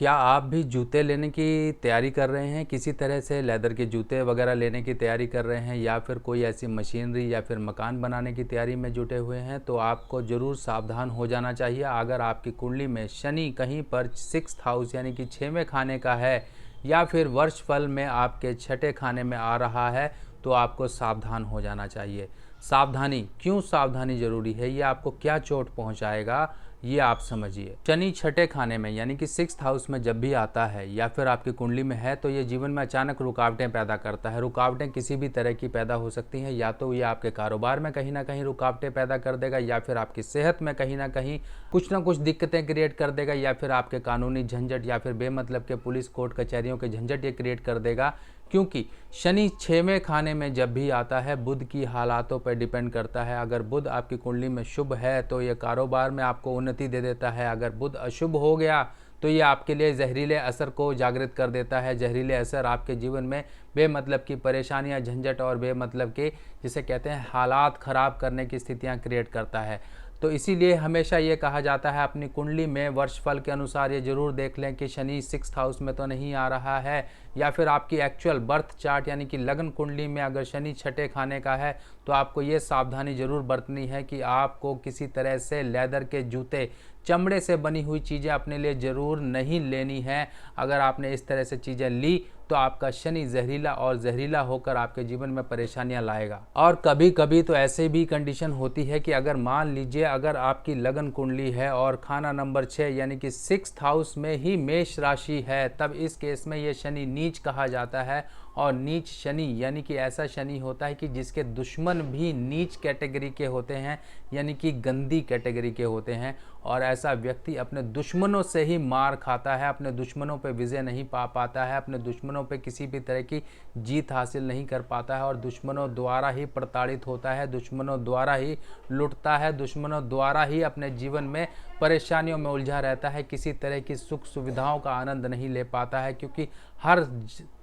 क्या आप भी जूते लेने की तैयारी कर रहे हैं, किसी तरह से लेदर के जूते वगैरह लेने की तैयारी कर रहे हैं या फिर कोई ऐसी मशीनरी या फिर मकान बनाने की तैयारी में जुटे हुए हैं, तो आपको ज़रूर सावधान हो जाना चाहिए। अगर आपकी कुंडली में शनि कहीं पर 6th हाउस यानी कि 6वें खाने का है या फिर वर्षफल में आपके 6ठे खाने में आ रहा है, तो आपको सावधान हो जाना चाहिए। सावधानी क्यों, सावधानी ज़रूरी है, ये आपको क्या चोट पहुंचाएगा ये आप समझिए। शनि 6ठे खाने में यानी कि 6th हाउस में जब भी आता है या फिर आपकी कुंडली में है, तो ये जीवन में अचानक रुकावटें पैदा करता है। रुकावटें किसी भी तरह की पैदा हो सकती हैं, या तो ये आपके कारोबार में कहीं ना कहीं रुकावटें पैदा कर देगा, या फिर आपकी सेहत में कहीं ना कहीं कुछ ना कुछ दिक्कतें क्रिएट कर देगा, या फिर आपके कानूनी झंझट या फिर बेमतलब के पुलिस कोर्ट कचहरियों के झंझट ये क्रिएट कर देगा। क्योंकि शनि 6वें खाने में जब भी आता है, बुध की हालातों पर डिपेंड करता है। अगर बुध आपकी कुंडली में शुभ है तो ये कारोबार में आपको उन्नति दे देता है। अगर बुध अशुभ हो गया तो ये आपके लिए जहरीले असर को जागृत कर देता है। जहरीले असर आपके जीवन में बेमतलब की परेशानियां, झंझट और बेमतलब के जिसे कहते हैं हालात ख़राब करने की स्थितियां क्रिएट करता है। तो इसीलिए हमेशा ये कहा जाता है अपनी कुंडली में वर्षफल के अनुसार ये जरूर देख लें कि शनि 6th हाउस में तो नहीं आ रहा है, या फिर आपकी एक्चुअल बर्थ चार्ट यानी कि लगन कुंडली में अगर शनि 6ठे खाने का है, तो आपको ये सावधानी जरूर बरतनी है कि आपको किसी तरह से लेदर के जूते, चमड़े से बनी हुई चीज़ें अपने लिए ज़रूर नहीं लेनी है। अगर आपने इस तरह से चीज़ें ली तो आपका शनि जहरीला और जहरीला होकर आपके जीवन में परेशानियां लाएगा। और कभी कभी तो ऐसे भी कंडीशन होती है कि अगर मान लीजिए अगर आपकी लगन कुंडली है और खाना नंबर 6 यानी कि 6th हाउस में ही मेष राशि है, तब इस केस में ये शनि नीच कहा जाता है। और नीच शनि यानी कि ऐसा शनि होता है कि जिसके दुश्मन भी नीच कैटेगरी के होते हैं, यानी कि गंदी कैटेगरी के होते हैं। और ऐसा व्यक्ति अपने दुश्मनों से ही मार खाता है, अपने दुश्मनों पे विजय नहीं पा पाता है, अपने दुश्मनों पे किसी भी तरह की जीत हासिल नहीं कर पाता है, और दुश्मनों द्वारा ही प्रताड़ित होता है, दुश्मनों द्वारा ही लुटता है, दुश्मनों द्वारा ही अपने जीवन में परेशानियों में उलझा रहता है। किसी तरह की सुख सुविधाओं का आनंद नहीं ले पाता है, क्योंकि हर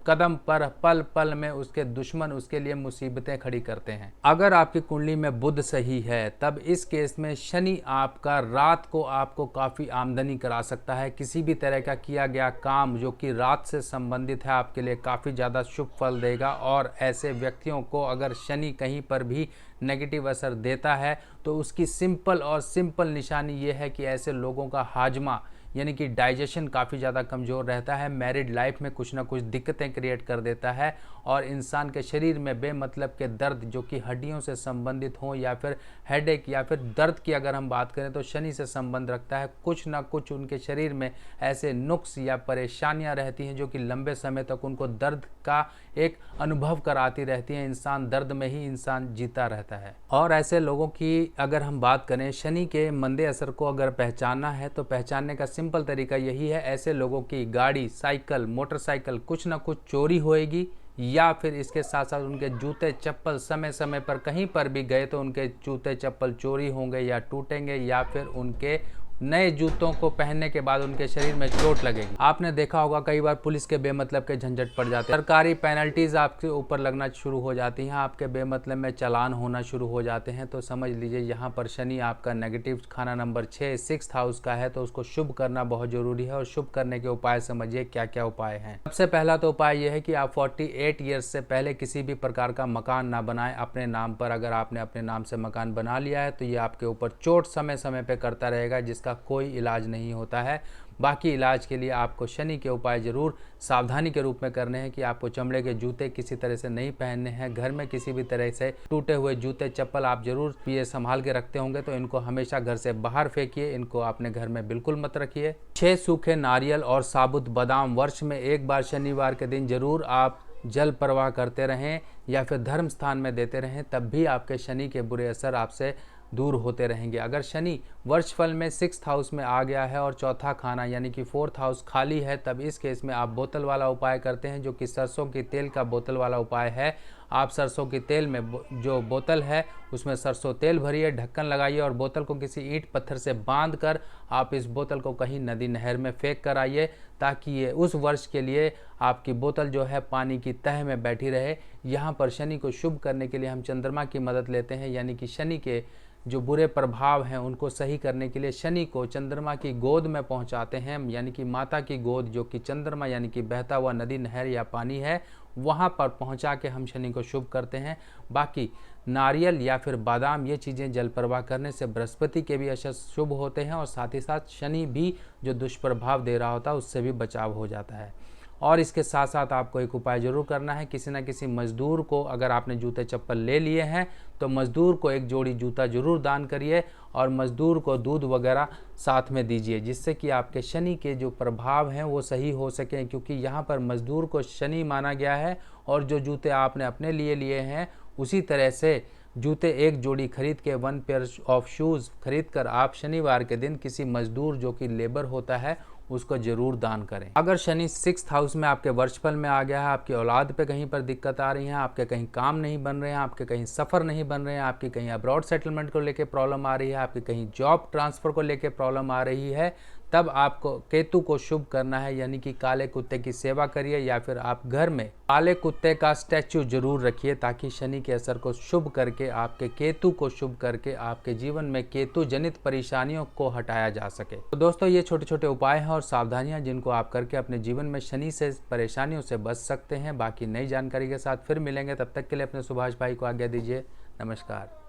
कदम पर, पल पल में उसके दुश्मन उसके लिए मुसीबतें खड़ी करते हैं। अगर आपकी कुंडली में बुध सही है, तब इस केस में शनि आपका रात को आपको काफ़ी आमदनी करा सकता है। किसी भी तरह का किया गया काम जो कि रात से संबंधित है, आपके लिए काफ़ी ज़्यादा शुभ फल देगा। और ऐसे व्यक्तियों को अगर शनि कहीं पर भी नेगेटिव असर देता है, तो उसकी सिंपल निशानी ये है कि ऐसे लोगों का हाजमा यानी कि डाइजेशन काफ़ी ज़्यादा कमज़ोर रहता है, मैरिड लाइफ में कुछ ना कुछ दिक्कतें क्रिएट कर देता है, और इंसान के शरीर में बेमतलब के दर्द जो कि हड्डियों से संबंधित हों, या फिर हेडेक या फिर दर्द की अगर हम बात करें तो शनि से संबंध रखता है। कुछ ना कुछ उनके शरीर में ऐसे नुक्स या परेशानियां रहती हैं जो कि लंबे समय तक उनको दर्द का एक अनुभव कराती रहती हैं। इंसान दर्द में ही इंसान जीता रहता है। और ऐसे लोगों की अगर हम बात करें, शनि के मंदे असर को अगर पहचानना है तो पहचानने का सिंपल तरीका यही है, ऐसे लोगों की गाड़ी, साइकिल, मोटरसाइकिल कुछ ना कुछ चोरी होएगी, या फिर इसके साथ साथ उनके जूते चप्पल समय समय पर कहीं पर भी गए तो उनके जूते चप्पल चोरी होंगे या टूटेंगे, या फिर उनके नए जूतों को पहनने के बाद उनके शरीर में चोट लगेगी। आपने देखा होगा कई बार पुलिस के बेमतलब के झंझट पड़ जाते हैं, सरकारी पेनल्टीज आपके ऊपर लगना शुरू हो जाती हैं, आपके बेमतलब में चालान होना शुरू हो जाते हैं। तो समझ लीजिए यहाँ पर शनि आपका नेगेटिव खाना नंबर 6 6th हाउस का है, तो उसको शुभ करना बहुत जरूरी है। और शुभ करने के उपाय समझिए क्या क्या उपाय हैं। सबसे पहला तो उपाय यह है कि आप 48 ईयर्स से पहले किसी भी प्रकार का मकान ना बनाएं अपने नाम पर। अगर आपने अपने नाम से मकान बना लिया है तो ये आपके ऊपर चोट समय समय पर करता रहेगा, जिसका कोई इलाज नहीं होता है। बाकी इलाज के लिए आपको शनि के उपाय जरूर सावधानी के रूप में करने हैं कि आपको चमड़े के जूते किसी तरह से नहीं पहनने हैं। घर में किसी भी तरह से टूटे हुए जूते चप्पल आप जरूर ये संभाल के रखते होंगे, तो इनको हमेशा घर से बाहर फेंकिए, इनको अपने घर में बिल्कुल मत रखिए। 6 सूखे नारियल और साबुत बादाम वर्ष में एक बार शनिवार के दिन जरूर आप जल प्रवाह करते रहें या फिर धर्म स्थान में देते रहें, तब भी आपके शनि के बुरे असर आपसे दूर होते रहेंगे। अगर शनि वर्षफल में 6th हाउस में आ गया है और चौथा खाना यानी कि 4th हाउस खाली है, तब इस केस में आप बोतल वाला उपाय करते हैं, जो कि सरसों की तेल का बोतल वाला उपाय है। आप सरसों की तेल में जो बोतल है उसमें सरसों तेल भरिए, ढक्कन लगाइए और बोतल को किसी ईंट पत्थर से बांध कर आप इस बोतल को कहीं नदी नहर में फेंक कर आइए, ताकि ये उस वर्ष के लिए आपकी बोतल जो है पानी की तह में बैठी रहे। यहाँ पर शनि को शुभ करने के लिए हम चंद्रमा की मदद लेते हैं, यानी कि शनि के जो बुरे प्रभाव हैं उनको सही नहीं करने के लिए शनि को चंद्रमा की गोद में पहुंचाते हैं, यानी कि माता की गोद जो कि चंद्रमा यानी कि बहता हुआ नदी, नहर या पानी है, वहाँ पर पहुँचा के हम शनि को शुभ करते हैं। बाकी नारियल या फिर बादाम ये चीज़ें जल प्रवाह करने से बृहस्पति के भी असर शुभ होते हैं और साथ ही साथ शनि भी जो दुष्प्रभाव दे रहा होता है उससे भी बचाव हो जाता है। और इसके साथ साथ आपको एक उपाय ज़रूर करना है, किसी न किसी मज़दूर को, अगर आपने जूते चप्पल ले लिए हैं तो मज़दूर को एक जोड़ी जूता ज़रूर दान करिए और मज़दूर को दूध वगैरह साथ में दीजिए, जिससे कि आपके शनि के जो प्रभाव हैं वो सही हो सकें, क्योंकि यहाँ पर मज़दूर को शनि माना गया है। और जो जूते आपने अपने लिए लिए हैं उसी तरह से जूते एक जोड़ी खरीद के, 1 पेयर ऑफ शूज़ खरीद कर आप शनिवार के दिन किसी मज़दूर जो कि लेबर होता है उसको ज़रूर दान करें। अगर शनि 6th हाउस में आपके वर्षफल में आ गया है, आपकी औलाद पे कहीं पर दिक्कत आ रही है, आपके कहीं काम नहीं बन रहे हैं, आपके कहीं सफ़र नहीं बन रहे हैं, आपकी कहीं अब्रॉड सेटलमेंट को लेके प्रॉब्लम आ रही है, आपकी कहीं जॉब ट्रांसफ़र को लेके प्रॉब्लम आ रही है, तब आपको केतु को शुभ करना है, यानी कि काले कुत्ते की सेवा करिए या फिर आप घर में काले कुत्ते का स्टैचू जरूर रखिए, ताकि शनि के असर को शुभ करके, आपके केतु को शुभ करके आपके जीवन में केतु जनित परेशानियों को हटाया जा सके। तो दोस्तों ये छोटे छोटे उपाय हैं और सावधानियां जिनको आप करके अपने जीवन में शनि से परेशानियों से बच सकते हैं। बाकी नई जानकारी के साथ फिर मिलेंगे, तब तक के लिए अपने सुभाष भाई को आज्ञा दीजिए। नमस्कार।